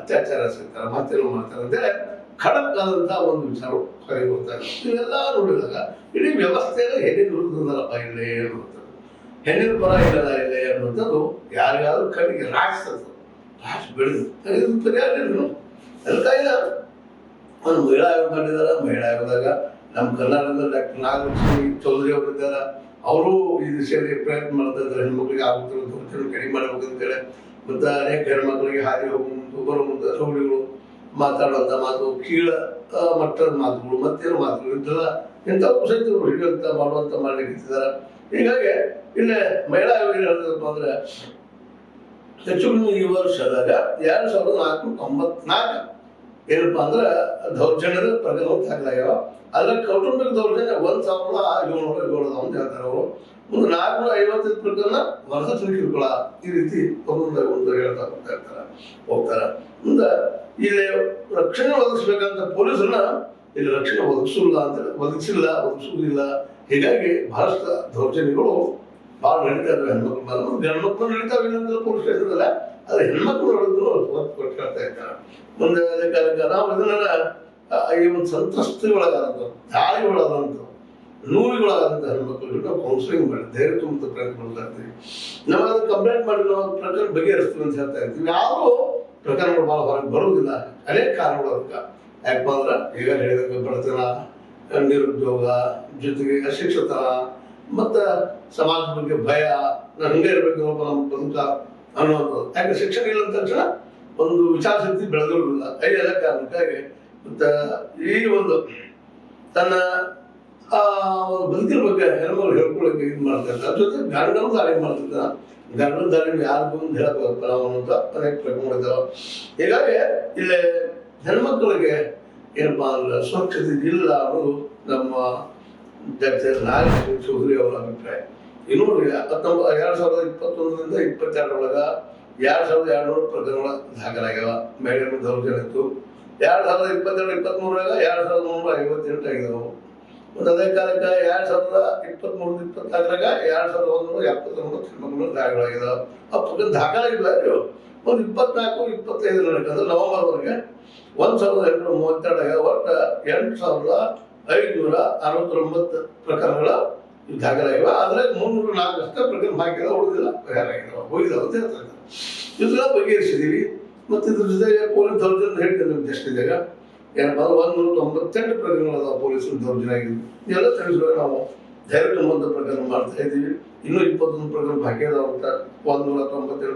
ಅತ್ಯಾಚಾರ ಸಿಗ್ತಾರೆ, ಮತ್ತೇನು ಮಾಡ್ತಾರೆ ಅಂತೇಳಿ ಖಡಕ್ ಆದಂತಹ ಒಂದು ವಿಚಾರ ಹೊರಗೆ ಬರ್ತಾರೆ. ಇವೆಲ್ಲ ನೋಡಿದಾಗ ಇಡೀ ವ್ಯವಸ್ಥೆಯಲ್ಲಿ ಹೆಣ್ಣಿನ ವಿರುದ್ಧದಲ್ಲಪ್ಪ ಇಲ್ಲೇ ಅನ್ನುವಂಥದ್ದು, ಹೆಣ್ಣಿನ ಪರ ಇಲ್ಲದ ಇಲ್ಲೇ ಅನ್ನುವಂಥದ್ದು ಯಾರಿಗಾದ್ರೂ ಕಣ್ಣಿಗೆ ರಾಶ್ ಬೆಳೆದು ಇದು ಪರಿಹಾರ ಅದಕ್ಕಾಗಿ ಒಂದು ಮಹಿಳಾ ಆಯೋಗ ಮಾಡಿದಾರ. ಮಹಿಳಾ ಆಯೋಗದಾಗ ನಮ್ಮ ಕರ್ನಾಟಕದ ಡಾಕ್ಟರ್ ನಾಗಲಕ್ಷ್ಮಿ ಚೌಧರಿ ಅವರು ಇದ್ದಾರೆ. ಅವರು ಈ ದಿಶೆಯಲ್ಲಿ ಪ್ರಯತ್ನ ಮಾಡ್ತಾ ಇದ್ದಾರೆ, ಹೆಣ್ಮಕ್ಳಿಗೆ ಆಗುತ್ತಿರೋ ದೌರ್ಜನ್ಯ ಕಡಿಮೆ ಮಾಡಬೇಕಂತೇಳಿ. ಮತ್ತು ಅನೇಕ ಹೆಣ್ಮಕ್ಳಿಗೆ ಹಾದಿ ಹೋಗುವಂತ ಬರುವಂತ ರೌಡಿಗಳು ಮಾತಾಡುವಂಥ ಮಾತು, ಕೀಳ ಮಟ್ಟದ ಮಾತುಗಳು, ಮತ್ತೇನು ಮಾತುಗಳು ಇಂಥಲ್ಲ ಇಂಥವು ಸಹಿತ ಹಿಡಿಯುವಂತ ಮಾಡುವಂತ ಮಾಡ್ಲಿಕ್ಕಿದ್ದಾರೆ. ಹೀಗಾಗಿ ಇಲ್ಲೇ ಮಹಿಳಾ ಆಯೋಗ ಏನು ಹೇಳ್ತದಪ್ಪ ಅಂದ್ರೆ ಹೆಚ್ಚು ಕಡಿಮೆ ಈ ವರ್ಷದಾಗ 2494 ಏನಪ್ಪಾ ಅಂದ್ರೆ ದೌರ್ಜನ್ಯದ ಪ್ರಕರಣ ದಾಖಲಾಗ್ಯಾವ. ಅದ್ರ ಕೌಟುಂಬಿಕ ದೌರ್ಜನ್ಯ 1707 ಅಂತ ಹೇಳ್ತಾರೆ ಅವರು. ಒಂದು 455 ಪ್ರಕರಣ ವರದಕ್ಷಿಣೆ ಕಿರುಕುಳ, ಈ ರೀತಿ ಒಂದು ಹೇಳ್ತಾ ಹೋಗ್ತಾರ. ಮುಂದೆ ಇಲ್ಲಿ ರಕ್ಷಣೆ ಒದಗಿಸ್ಬೇಕಂತ ಪೊಲೀಸರನ್ನ ಇಲ್ಲಿ ರಕ್ಷಣೆ ಒದಗಿಸುವುದಿಲ್ಲ. ಹೀಗಾಗಿ ಬಹಳಷ್ಟು ದೌರ್ಜನ್ಯಗಳು ಭಾಳ ನಡೀತಾ ಇದ್ದಾವೆ ಹೆಣ್ಮಕ್ಳ ಮೇಲೆ. ಗಂಡು ಮಕ್ಕಳು ನಡೀತಾವೆ ಇಲ್ಲ ಪೊಲೀಸ್ ಸ್ಟೇಷನ್, ಅದು ಹೆಣ್ಮಕ್ಳು ಹೇಳ್ತಾ ಇದ್ದಾರೆ. ಮುಂದೆ ಕಾಲಕ್ಕೆ ನಾವು ಇದನ್ನ ಈ ಒಂದು ಸಂತ್ರಸ್ತಿಗಳಾದಂಥ, ದಾಳಿಗಳಾದಂಥ, ನೋವುಗಳಾದಂಥ ಹೆಣ್ಮಕ್ಳಿಗೆ ನಾವು ಕೌನ್ಸಿಲಿಂಗ್ ಮಾಡಿ ಧೈರ್ಯ ತುಂಬ ಪ್ರಯತ್ನ ಮಾಡ್ತಾ ಇರ್ತೀವಿ. ನಾವು ಅದನ್ನು ಕಂಪ್ಲೇಂಟ್ ಮಾಡಿ ನಾವು ಪ್ರಕರಣ ಬಗೆಹರಿಸ್ತೀವಿ ಅಂತ ಹೇಳ್ತಾ ಇರ್ತೀವಿ. ಯಾರು ಪ್ರಕರಣಗಳು ಭಾಳ ಹೊರಗೆ ಬರುವುದಿಲ್ಲ, ಅನೇಕ ಕಾರಣಗಳು ಅದಕ್ಕೆ. ಯಾಕಪ್ಪ ಅಂದ್ರೆ ಈಗ ಹೇಳಿದಾಗ ಬಡತನ, ನಿರುದ್ಯೋಗ, ಜೊತೆಗೆ ಅಶಿಕ್ಷತನ, ಮತ್ತು ಸಮಾಜದ ಬಗ್ಗೆ ಭಯ, ನಾನು ಹಂಗೆ ಇರಬೇಕು ನಮ್ಮ ಬದುಕ ಅನ್ನೋದು. ಯಾಕೆ ಶಿಕ್ಷಣ ಇಲ್ಲ ಅಂದ ತಕ್ಷಣ ಒಂದು ವಿಚಾರ ಶಕ್ತಿ ಬೆಳೆದಿರುವುದಿಲ್ಲ. ಎಲ್ಲ ಕಾರಣಕ್ಕಾಗಿ ಮತ್ತು ಈ ಒಂದು ತನ್ನ ಒಂದು ಬದುಕಿನ ಬಗ್ಗೆ ಹೆಣ್ಮಗಳು ಹೇಳ್ಕೊಳ್ಳೋಕೆ ಇದು ಮಾಡ್ತಾ ಇರ್ತಾರೆ. ಅದ್ರ ಜೊತೆ ಗಂಡನೂ ದಾಳಿ ಮಾಡ್ತಿರ್ತಾನೆ. ಗಂಡನ ದಾಳಿ ಯಾರಿಗೂ ಒಂದು ಹೇಳಬೇಕು ನಾವು ಅನ್ನೋಂಥ ಅನೇಕ ಪ್ರಕರಣಗಳಿದ್ದಾವೆ. ಹೀಗಾಗಿ ಇಲ್ಲಿ ಹೆಣ್ಮಕ್ಳಿಗೆ ಏನಪ್ಪಾ ಅಂದ್ರೆ ಸುರಕ್ಷತೆ ಇಲ್ಲ ಅನ್ನೋದು ನಮ್ಮ ಡಾಕ್ಟರ್ ನಾಗಲಕ್ಷ್ಮಿ ಚೌಧರಿ ಅವರ ಅಭಿಪ್ರಾಯ. ಇನ್ನು 2021ರಿಂದ 2022 2200 ಪ್ರಕರಣಗಳ ದಾಖಲಾಗ್ಯಾವ. ಮಹಿಳೆಯರ ದೌರ್ಜನ್ಯ ಇತ್ತು. 2022-23 2358 ಆಗಿದಾವು. ಒಂದು ಅದೇ ಕಾಲಕ್ಕೆ 2023-24 2179 ಹೆಣ್ಮಕ್ಳು ದಾಖಲಾಗಿದಾವೆ. ಆ ಪ್ರಕರಣ ದಾಖಲಾಗಿಲ್ಲ. ಒಂದು 24-25 ನಡೆಕಂದ್ರೆ ನವೆಂಬರ್ವರೆಗೆ 1832 ಆಗ್ಯಾವ. ಒಟ್ಟು 8569 ಪ್ರಕರಣಗಳ ದಾಖಲಾಗಿವೆ. ಆದರೆ 304 ಅಷ್ಟೇ ಪ್ರಕರಣ ಹಾಕಿದ, ಉಳಿದಿಲ್ಲ ಪರಿಹಾರ ಆಗಿದಾವೆ, ಹೋಗಿದಾವೆ ಅಂತ ಹೇಳ್ತಾ ಇದ್ದಾರೆ. ಇದೆಲ್ಲ ಬಗೆಹರಿಸಿದೀವಿ. ಮತ್ತು ಇದ್ರ ಜೊತೆಗೆ ಪೊಲೀಸ್ ದೌರ್ಜನ್ಯ ಹೇಳ್ತೇನೆ ನಿಮ್ಗೆ ಎಷ್ಟಿದಾಗ ಏನಪ್ಪ ಅಂದ್ರೆ 198 ಪ್ರಕರಣಗಳಾದ ಪೊಲೀಸರು ದೌರ್ಜನ್ಯ ಆಗಿದ್ವಿ. ಇದೆಲ್ಲ ತಿಳಿಸುವಾಗ ನಾವು ಧೈರ್ಯ ತುಂಬುವಂಥ ಪ್ರಕರಣ ಮಾಡ್ತಾ ಇದ್ದೀವಿ. ಇನ್ನೂ 21 ಪ್ರಕರಣ ಬಾಕಿ ಅದಾವ ಅಂತ 197